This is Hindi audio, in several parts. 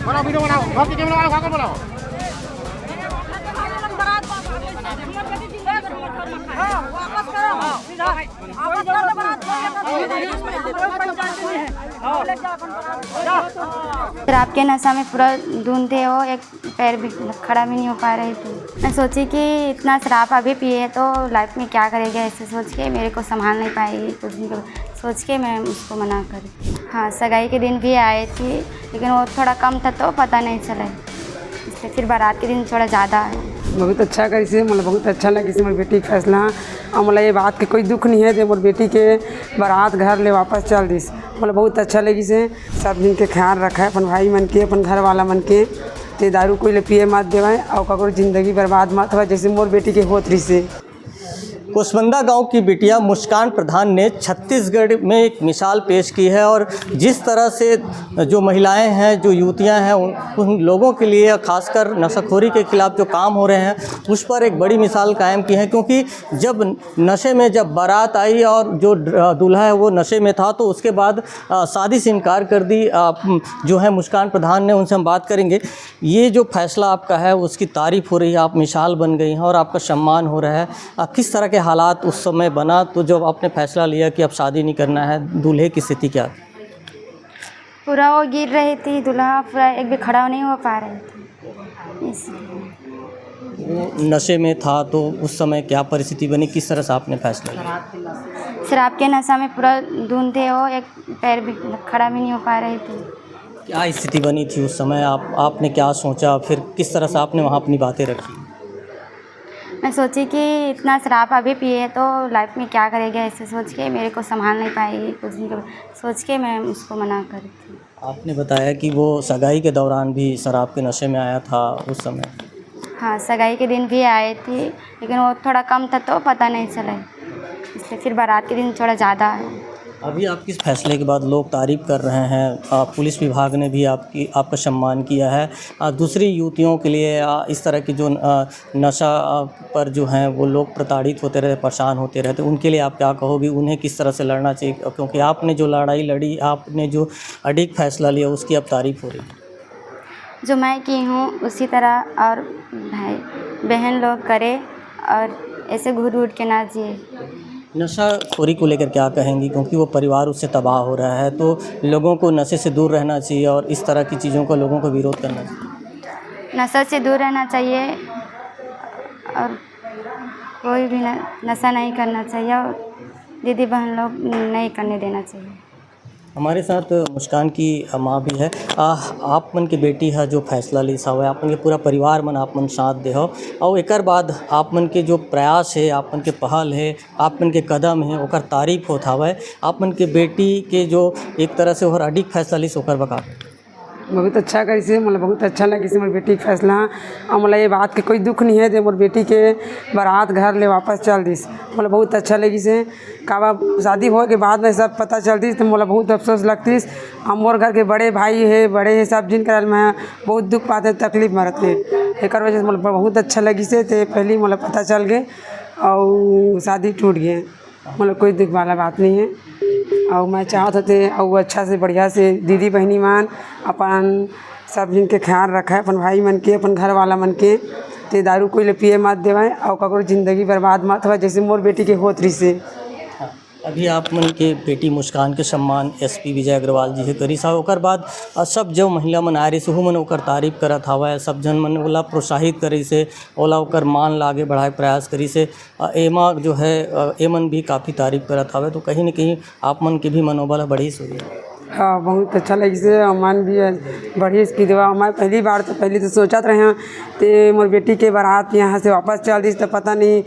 बनाओ वीडियो बनाओ, घर की कैमरा वाला खाकर बनाओ। शराब के नशा में पूरा धुन थे, वो एक पैर भी खड़ा भी नहीं हो पा रही थी। मैं सोची कि इतना शराब अभी पिए है तो लाइफ में क्या करेगा, ऐसे सोच के मेरे को संभाल नहीं पाएगी कुछ नहीं, सोच के मैं उसको मना करी। हाँ, सगाई के दिन भी आए थी लेकिन वो थोड़ा कम था तो पता नहीं चला, इसलिए फिर बारात के दिन थोड़ा ज़्यादा है। बहुत अच्छा करी से, मतलब बहुत अच्छा लगी से मोर बेटी के फैसला। और मतलब ये बात के कोई दुख नहीं है, मोर बेटी के बारात घर ले वापस चल दिस, मतलब बहुत अच्छा लगी से। सब दिन के ख्याल रखा है अपन भाई मन के, अपन घर वाला मन के, ते दारू कोई ले पिए मत देवे और कको जिंदगी बर्बाद मत हो जैसे मोर बेटी के होत रही से। कुसमुंडा गांव की बिटिया मुस्कान प्रधान ने छत्तीसगढ़ में एक मिसाल पेश की है और जिस तरह से जो महिलाएं हैं, जो युवतियां हैं, उन लोगों के लिए खासकर नशाखोरी के खिलाफ जो काम हो रहे हैं उस पर एक बड़ी मिसाल कायम की है। क्योंकि जब नशे में जब बारात आई और जो दूल्हा है वो नशे में था तो उसके बाद शादी से इनकार कर दी जो है मुस्कान प्रधान ने। उनसे हम बात करेंगे। ये जो फैसला आपका है उसकी तारीफ़ हो रही है, आप मिसाल बन गई हैं और आपका सम्मान हो रहा है। किस तरह के हालात उस समय बना तो जब आपने फैसला लिया कि अब शादी नहीं करना है, दूल्हे की स्थिति क्या थी? पूरा वो गिर रही थी, दूल्हा पूरा एक भी खड़ा नहीं हो पा रहे थे, इसलिए। वो नशे में था तो उस समय क्या परिस्थिति बनी, किस तरह से आपने फैसला लिया? शराब के नशा में पूरा धुन थे, वो एक पैर भी खड़ा भी नहीं हो पा रही थी। क्या स्थिति बनी थी उस समय, आपने क्या सोचा, फिर किस तरह से आपने वहाँ अपनी बातें रखी? मैं सोची कि इतना शराब अभी पिए है तो लाइफ में क्या करेगा, ऐसे सोच के मेरे को संभाल नहीं पाएगी कुछ नहीं, सोच के मैं उसको मना करी थी। आपने बताया कि वो सगाई के दौरान भी शराब के नशे में आया था उस समय। हाँ, सगाई के दिन भी आए थे लेकिन वो थोड़ा कम था तो पता नहीं चला, इसलिए फिर बारात के दिन थोड़ा ज़्यादा है। अभी आपके इस फैसले के बाद लोग तारीफ़ कर रहे हैं, पुलिस विभाग ने भी आपका सम्मान किया है। दूसरी युवतियों के लिए इस तरह की जो नशा पर जो हैं वो लोग प्रताड़ित होते रहे, परेशान होते रहते, उनके लिए आप क्या कहोगे, उन्हें किस तरह से लड़ना चाहिए? क्योंकि आपने जो लड़ाई लड़ी, आपने जो अडिग फैसला लिया उसकी अब तारीफ़ हो रही है। जो मैं की हूँ उसी तरह और भाई बहन लोग करे और ऐसे घूर घूर के ना जिए। नशाखोरी को लेकर क्या कहेंगी, क्योंकि वो परिवार उससे तबाह हो रहा है, तो लोगों को नशे से दूर रहना चाहिए और इस तरह की चीज़ों का लोगों को विरोध करना चाहिए? नशा से दूर रहना चाहिए और कोई भी नशा नहीं करना चाहिए और दीदी बहन लोग नहीं करने देना चाहिए। हमारे साथ मुस्कान की माँ भी है। आप मन के बेटी है जो फैसला ली सा हुआ, आप मन के पूरा परिवार मन आप मन साथ दे हो और एक बाद आप मन के जो प्रयास है, आप मन के पहल है, आप मन के कदम है ओकर तारीफ होत हवे। आप मन के बेटी के जो एक तरह से और अडिग फैसला ली ओकर बका बहुत अच्छा करी से, मतलब बहुत अच्छा लगी से मोर बेटी के फैसला। और मतलब ये बात के कोई दुख नहीं है जो मोर बेटी के बारात घर ले वापस चल दिस, मतलब बहुत अच्छा लगी से। काबा शादी हो के बाद में सब पता चलती तो मतलब बहुत अफसोस लगती। हम मोर घर के बड़े भाई है, बड़े है सब जिनकर में बहुत दुख पाते, तकलीफ मरते, एक वजह से मतलब बहुत अच्छा लगी से। तो पहले मतलब पता चल गए और शादी टूट गए, मतलब कोई दुख वाला बात नहीं है। और मैं चाहत होते और अच्छा से बढ़िया से दीदी बहनी मान अपन सब जिन के ख्याल रखा है, अपन भाई मन के, अपन घर वाला मन के, ते दारू कोई ले पिए मत देवे और कको जिंदगी बर्बाद मत हो जैसे मोर बेटी के होत रही से। अभी आप मन के बेटी मुस्कान के सम्मान एसपी विजय अग्रवाल जी के करी सा, ओकर बाद सब जो महिला मन आए रही से मन ओकर तारीफ करत हवा, सब जन मन ओला प्रोत्साहित करी से, ओला ओकर मान लागे बढ़ाए प्रयास करी से। एमा जो है एमन भी काफ़ी तारीफ करत हवे, तो कहीं न कहीं आप मन के भी मनोबल बढ़ी से। हाँ, बहुत अच्छा लगी से, मन भी बढ़िया इसकी देवा। मैं पहली बार तो पहले तो सोचत रहे हैं तो मोर बेटी के बारात यहाँ से वापस चल दी तो पता नहीं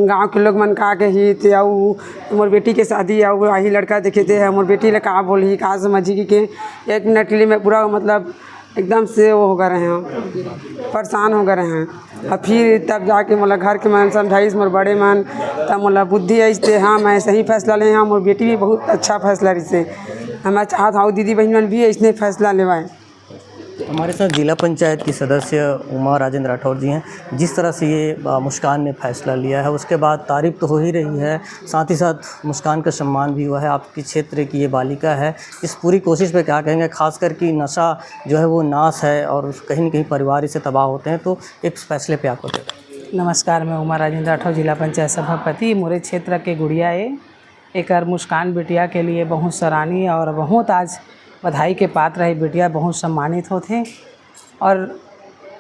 गांव के लोग मन का के ही थे और मोर बेटी के शादी और वही लड़का देखे थे, मोर बेटी ले कहा बोली कहा समझी कि 1 मिनट के लिए मैं पूरा मतलब एकदम से वो हो गए रहे हैं, परेशान हो गए हैं। और फिर तब जाके मतलब घर के मन समझाइस मोर बड़े मन, तब मतलब बुद्धि ऐसे हाँ मैं सही फैसला ले। हाँ, मोर बेटी भी बहुत अच्छा फैसला रही से, मैं चाहत हूँ दीदी बहन भी ऐसे फैसला लेवाए। हमारे साथ जिला पंचायत की सदस्य उमा राजेंद्र राठौर जी हैं। जिस तरह से ये मुस्कान ने फैसला लिया है उसके बाद तारीफ तो हो ही रही है, साथ ही साथ मुस्कान का सम्मान भी हुआ है। आपके क्षेत्र की ये बालिका है, इस पूरी कोशिश पे क्या कहेंगे? खासकर कि नशा जो है वो नाश है और कहीं न कहीं परिवार इससे तबाह होते हैं, तो एक फैसले पे आपको क्या? नमस्कार, मैं उमा राजेंद्र राठौर, जिला पंचायत सभापति। मोरे क्षेत्र के गुड़िया एक मुस्कान बिटिया के लिए बहुत सराहनीय और बहुत आज बधाई के पात्र है। बिटिया बहुत सम्मानित होते और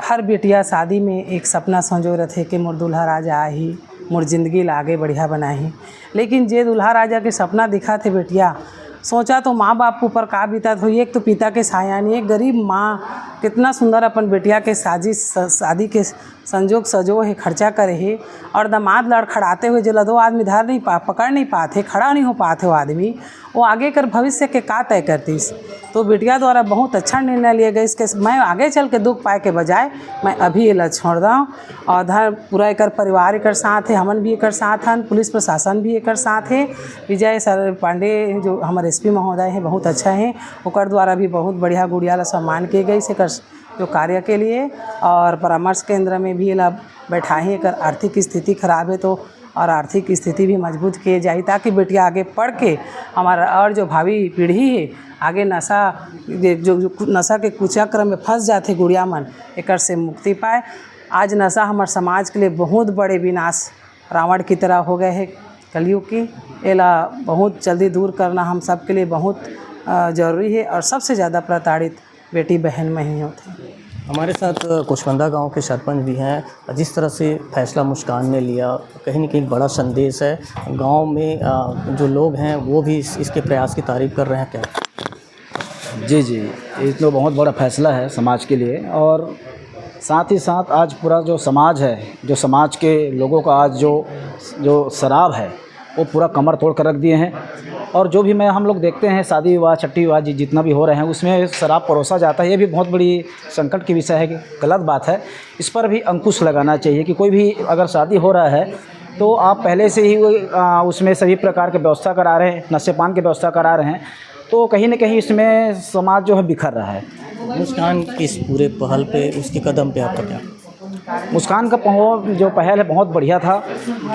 हर बिटिया शादी में एक सपना संजो रहे कि मोर दूल्हा राजा आही, मोर जिंदगी ला आगे बढ़िया बनाही। लेकिन जे दूल्हा राजा के सपना दिखा थे बिटिया, सोचा तो माँ बाप ऊपर का बीतत हुई। एक तो पिता के साया नहीं, एक गरीब माँ कितना सुंदर अपन बिटिया के शादी के संजोग सजो है, खर्चा करे है। और दामाद लड़खड़ाते हुए जो दो आदमी पकड़ नहीं पाते, खड़ा नहीं हो पाते, वो आदमी वो आगे कर भविष्य के का तय करतीस। तो बिटिया द्वारा बहुत अच्छा निर्णय लिया गया। इसके मैं आगे चल के दुख पाए के बजाय मैं अभी ये लत छोड़ दूँ। और धर पूरा एक परिवार एक साथ है, हमन भी एक साथ हैं, पुलिस प्रशासन भी एक साथ है। विजय सर पांडे जो हमारे SP महोदय हैं बहुत अच्छा है, ओकर द्वारा भी बहुत बढ़िया गुड़िया ला सम्मान किए गए से जो कार्य के लिए। और परामर्श केंद्र में भी ला बैठा है। एक आर्थिक स्थिति खराब है तो और आर्थिक स्थिति भी मजबूत किए जाए ताकि बेटिया आगे पढ़ के हमारा और जो भावी पीढ़ी है आगे नशा जो नशा के कुचक्र में फंस जाते गुड़िया मन, एक से मुक्ति पाए। आज नशा हमारे समाज के लिए बहुत बड़े विनाश रावण की तरह हो गए है कलयुग की। एला बहुत जल्दी दूर करना हम सब के लिए बहुत ज़रूरी है। और सबसे ज़्यादा प्रताड़ित बेटी बहन में ही होते हैं। हमारे साथ कुशमंदा गांव के सरपंच भी हैं। जिस तरह से फैसला मुस्कान ने लिया, कहीं न कहीं बड़ा संदेश है। गांव में जो लोग हैं वो भी इसके प्रयास की तारीफ़ कर रहे हैं क्या? जी, ये तो बहुत बड़ा फैसला है समाज के लिए। और साथ ही साथ आज पूरा जो समाज है, जो समाज के लोगों का आज जो शराब है वो पूरा कमर तोड़ कर रख दिए हैं। और जो भी हम लोग देखते हैं शादी विवाह, छठी विवाह जितना भी हो रहे हैं उसमें शराब परोसा जाता है। ये भी बहुत बड़ी संकट की विषय है, कि गलत बात है। इस पर भी अंकुश लगाना चाहिए कि कोई भी अगर शादी हो रहा है तो आप पहले से ही उसमें सभी प्रकार की व्यवस्था करा रहे हैं, नशेपान की व्यवस्था करा रहे हैं, तो कहीं न कहीं इसमें समाज जो है बिखर रहा है। मुस्कान इस पूरे पहल पे, उसके कदम पे आपका क्या? मुस्कान का जो पहल है बहुत बढ़िया था,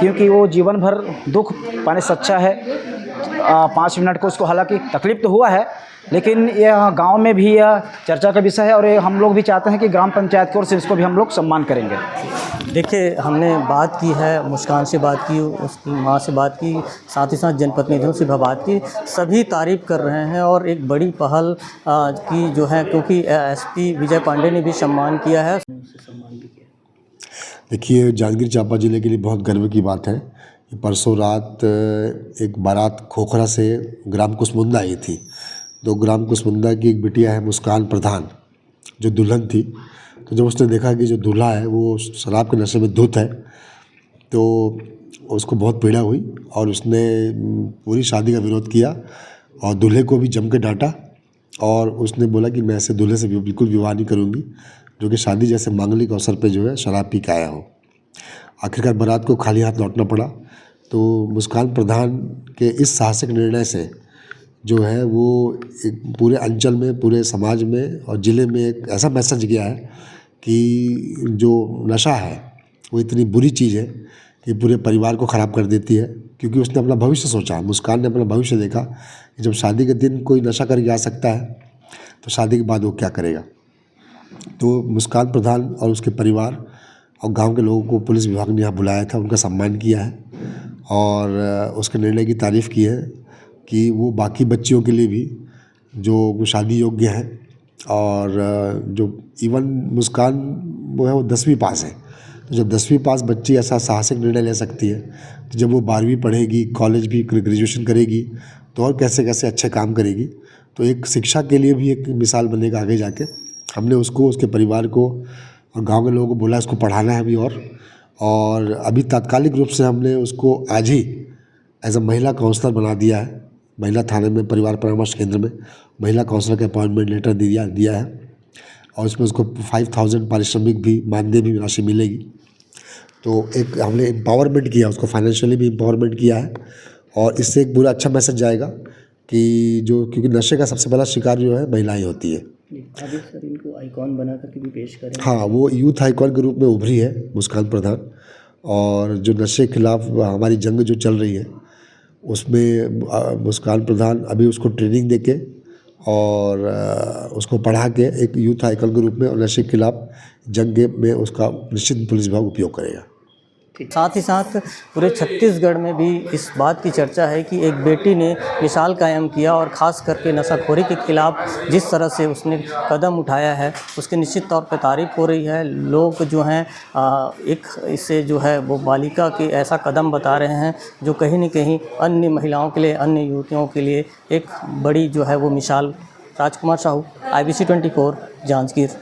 क्योंकि वो जीवन भर दुख पाने से अच्छा है 5 मिनट को उसको, हालांकि तकलीफ तो हुआ है लेकिन यह गांव में भी यह चर्चा का विषय है। और ये हम लोग भी चाहते हैं कि ग्राम पंचायत की ओर से इसको भी हम लोग सम्मान करेंगे। देखिए, हमने बात की है, मुस्कान से बात की, उसकी माँ से बात की, साथ ही साथ जनप्रतिनिधियों से भी बात की। सभी तारीफ़ कर रहे हैं और एक बड़ी पहल की जो है, क्योंकि SP विजय पांडे ने भी सम्मान किया है। देखिए, जांजगीर चांपा ज़िले के लिए बहुत गर्व की बात है। परसों रात एक बारात खोखरा से ग्राम कुसमुंदा आई थी। तो ग्राम कुसमुंदा की एक बिटिया है मुस्कान प्रधान, जो दुल्हन थी। तो जब उसने देखा कि जो दूल्हा है वो शराब के नशे में धुत है तो उसको बहुत पीड़ा हुई और उसने पूरी शादी का विरोध किया और दूल्हे को भी जम के डांटा। और उसने बोला कि मैं ऐसे दूल्हे से बिल्कुल विवाह नहीं करूँगी जो कि शादी जैसे मांगलिक अवसर पे जो है शराब पी के आया हो। आखिरकार बारात को खाली हाथ लौटना पड़ा। तो मुस्कान प्रधान के इस साहसिक निर्णय से जो है वो एक पूरे अंचल में, पूरे समाज में और ज़िले में एक ऐसा मैसेज गया है कि जो नशा है वो इतनी बुरी चीज़ है कि पूरे परिवार को ख़राब कर देती है। क्योंकि उसने अपना भविष्य सोचा, मुस्कान ने अपना भविष्य देखा कि जब शादी के दिन कोई नशा करके आ सकता है तो शादी के बाद वो क्या करेगा। तो मुस्कान प्रधान और उसके परिवार और गांव के लोगों को पुलिस विभाग ने यहाँ बुलाया था, उनका सम्मान किया है और उसके निर्णय की तारीफ़ की है कि वो बाकी बच्चियों के लिए भी जो शादी योग्य हैं। और जो इवन मुस्कान वो है वो 10वीं पास है। तो जब 10वीं पास बच्ची ऐसा साहसिक निर्णय ले सकती है तो जब वो 12वीं पढ़ेगी, कॉलेज भी ग्रेजुएशन करेगी तो और कैसे कैसे अच्छे काम करेगी। तो एक शिक्षा के लिए भी एक मिसाल बनेगा आगे जाके। हमने उसको, उसके परिवार को और गांव के लोगों को बोला इसको पढ़ाना है अभी। और अभी तात्कालिक रूप से हमने उसको आज ही एज अ महिला काउंसलर बना दिया है। महिला थाने में, परिवार परामर्श केंद्र में महिला काउंसलर का अपॉइंटमेंट लेटर दिया है और इसमें उसको 5000 पारिश्रमिक भी, मानदेय भी राशि मिलेगी। तो एक हमने एम्पावरमेंट किया, उसको फाइनेंशियली भी एम्पावरमेंट किया है। और इससे एक पूरा अच्छा मैसेज जाएगा कि जो, क्योंकि नशे का सबसे बड़ा शिकार जो है महिलाएं होती है। आगे सर इनको आइकॉन बना करके भी पेश करें। हाँ, वो यूथ आइकॉन के रूप में उभरी है मुस्कान प्रधान। और जो नशे के खिलाफ हमारी जंग जो चल रही है उसमें मुस्कान प्रधान अभी उसको ट्रेनिंग देके और उसको पढ़ा के एक यूथ आइकॉन के रूप में और नशे के खिलाफ जंग में उसका निश्चित पुलिस विभाग उपयोग करेगा। साथ ही साथ पूरे छत्तीसगढ़ में भी इस बात की चर्चा है कि एक बेटी ने मिसाल कायम किया और ख़ास करके नशाखोरी के खिलाफ जिस तरह से उसने कदम उठाया है उसकी निश्चित तौर पर तारीफ़ हो रही है। लोग जो हैं एक इससे जो है वो बालिका के ऐसा कदम बता रहे हैं जो कहीं न कहीं अन्य महिलाओं के लिए, अन्य युवतियों के लिए एक बड़ी जो है वो मिसाल। राजकुमार साहू, IBC 24, जांजगीर।